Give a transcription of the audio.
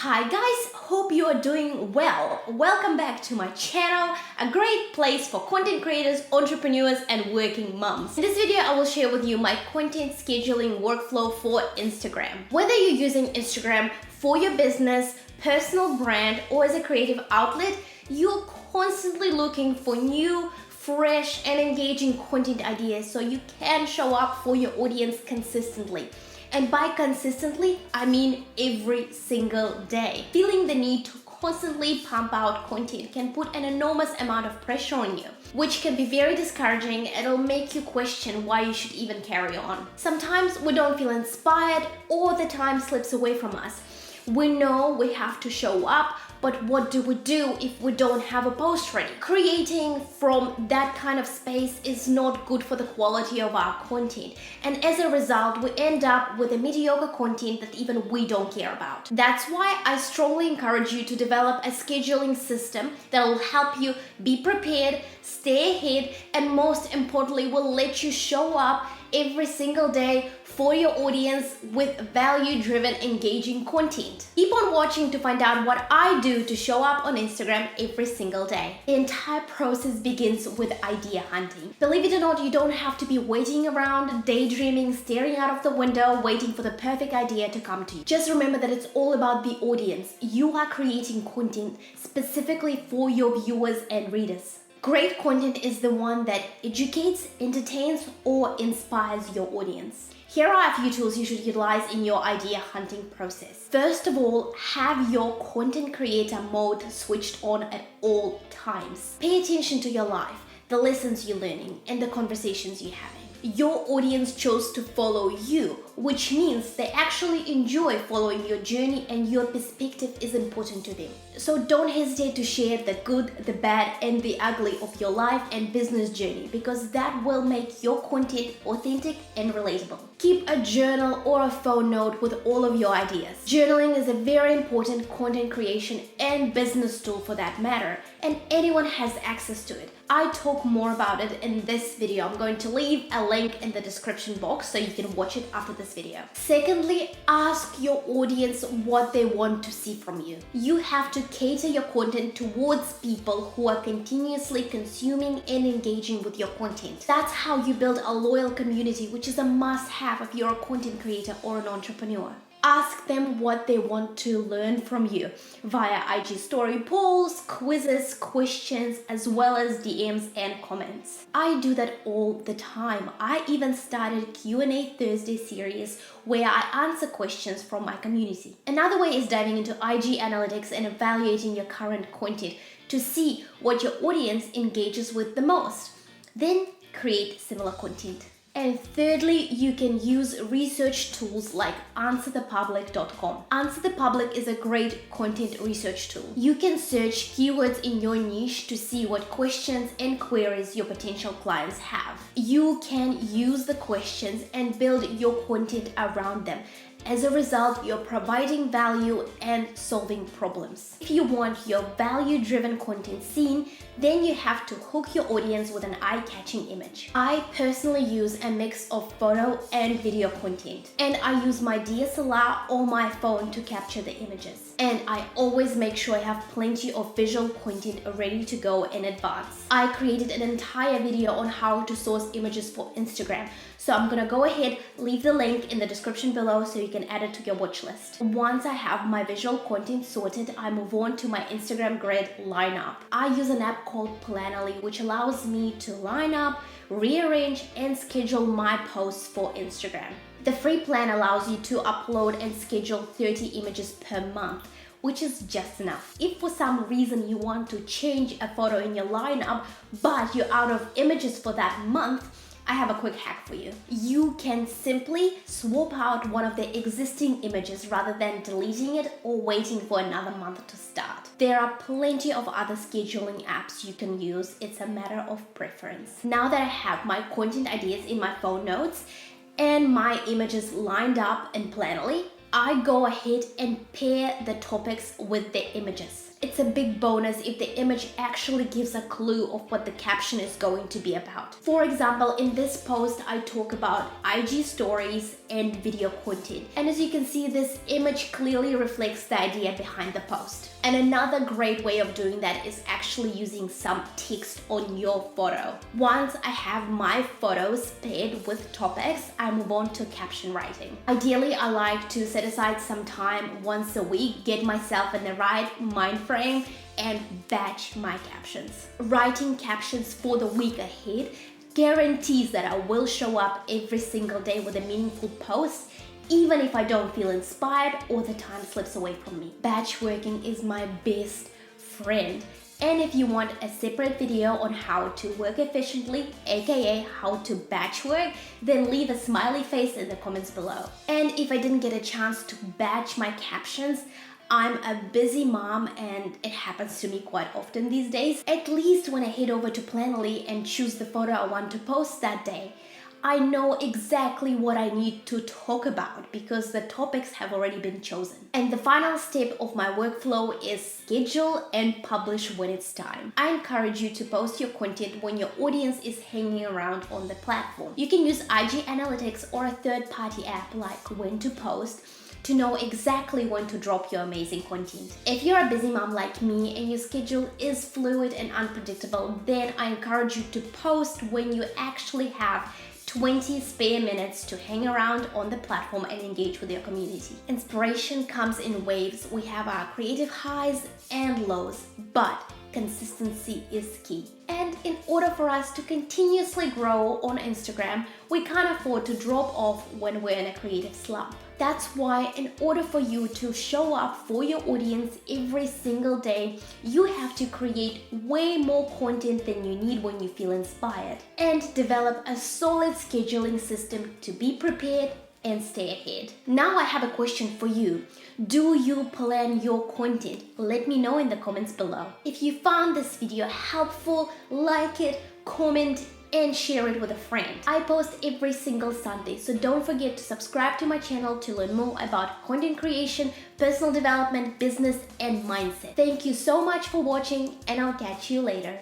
Hi guys, hope you are doing well. Welcome back to my channel, a great place for content creators, entrepreneurs and working moms. In this video, I will share with you my content scheduling workflow for Instagram. Whether you're using Instagram for your business, personal brand, or as a creative outlet, you're constantly looking for new, fresh and engaging content ideas so you can show up for your audience consistently. And by consistently, I mean every single day. Feeling the need to constantly pump out content can put an enormous amount of pressure on you, which can be very discouraging and it'll make you question why you should even carry on. Sometimes we don't feel inspired or the time slips away from us. We know we have to show up, but what do we do if we don't have a post ready? Creating from that kind of space is not good for the quality of our content. And as a result, we end up with a mediocre content that even we don't care about. That's why I strongly encourage you to develop a scheduling system that will help you be prepared, stay ahead, and most importantly, will let you show up every single day for your audience with value-driven, engaging content. Keep on watching to find out what I do to show up on Instagram every single day. The entire process begins with idea hunting. Believe it or not, you don't have to be waiting around, daydreaming, staring out of the window, waiting for the perfect idea to come to you. Just remember that it's all about the audience. You are creating content specifically for your viewers and readers. Great content is the one that educates, entertains, or inspires your audience. Here are a few tools you should utilize in your idea hunting process. First of all, have your content creator mode switched on at all times. Pay attention to your life, the lessons you're learning, and the conversations you're having. Your audience chose to follow you, which means they actually enjoy following your journey and your perspective is important to them. So don't hesitate to share the good, the bad, and the ugly of your life and business journey because that will make your content authentic and relatable. Keep a journal or a phone note with all of your ideas. Journaling is a very important content creation and business tool for that matter, and anyone has access to it. I talk more about it in this video. I'm going to leave a link in the description box so you can watch it after this video. Secondly, ask your audience what they want to see from you. You have to cater your content towards people who are continuously consuming and engaging with your content. That's how you build a loyal community, which is a must-have if you're a content creator or an entrepreneur. Ask them what they want to learn from you via IG story polls, quizzes, questions, as well as DMs and comments. I do that all the time. I even started Q&A Thursday series where I answer questions from my community. Another way is diving into IG analytics and evaluating your current content to see what your audience engages with the most. Then create similar content. And thirdly, you can use research tools like answerthepublic.com. Answer the Public is a great content research tool. You can search keywords in your niche to see what questions and queries your potential clients have. You can use the questions and build your content around them. As a result, you're providing value and solving problems. If you want your value-driven content seen, then you have to hook your audience with an eye-catching image. I personally use a mix of photo and video content, and I use my DSLR or my phone to capture the images. And I always make sure I have plenty of visual content ready to go in advance. I created an entire video on how to source images for Instagram, so I'm gonna go ahead, leave the link in the description below so you can add it to your watch list. Once I have my visual content sorted, I move on to my Instagram grid lineup. I use an app called Planoly, which allows me to line up, rearrange, and schedule my posts for Instagram. The free plan allows you to upload and schedule 30 images per month, which is just enough. If for some reason you want to change a photo in your lineup, but you're out of images for that month, I have a quick hack for you. You can simply swap out one of the existing images rather than deleting it or waiting for another month to start. There are plenty of other scheduling apps you can use. It's a matter of preference. Now that I have my content ideas in my phone notes and my images lined up in Planoly, I go ahead and pair the topics with the images. It's a big bonus if the image actually gives a clue of what the caption is going to be about. For example, in this post, I talk about IG stories and video content. And as you can see, this image clearly reflects the idea behind the post. And another great way of doing that is actually using some text on your photo. Once I have my photos paired with topics, I move on to caption writing. Ideally, I like to set aside some time once a week, get myself in the right mind frame, and batch my captions. Writing captions for the week ahead guarantees that I will show up every single day with a meaningful post, even if I don't feel inspired or the time slips away from me. Batch working is my best friend. And if you want a separate video on how to work efficiently, aka how to batch work, then leave a smiley face in the comments below. And if I didn't get a chance to batch my captions, I'm a busy mom and it happens to me quite often these days. At least when I head over to Planoly and choose the photo I want to post that day, I know exactly what I need to talk about because the topics have already been chosen. And the final step of my workflow is schedule and publish when it's time. I encourage you to post your content when your audience is hanging around on the platform. You can use IG Analytics or a third-party app like When to Post to know exactly when to drop your amazing content. If you're a busy mom like me and your schedule is fluid and unpredictable, then I encourage you to post when you actually have 20 spare minutes to hang around on the platform and engage with your community. Inspiration comes in waves. We have our creative highs and lows, but consistency is key. And in order for us to continuously grow on Instagram, we can't afford to drop off when we're in a creative slump. That's why in order for you to show up for your audience every single day, you have to create way more content than you need when you feel inspired, and develop a solid scheduling system to be prepared and stay ahead. Now I have a question for you. Do you plan your content? Let me know in the comments below. If you found this video helpful, like it, comment, and share it with a friend. I post every single Sunday, so don't forget to subscribe to my channel to learn more about content creation, personal development, business, and mindset. Thank you so much for watching, and I'll catch you later.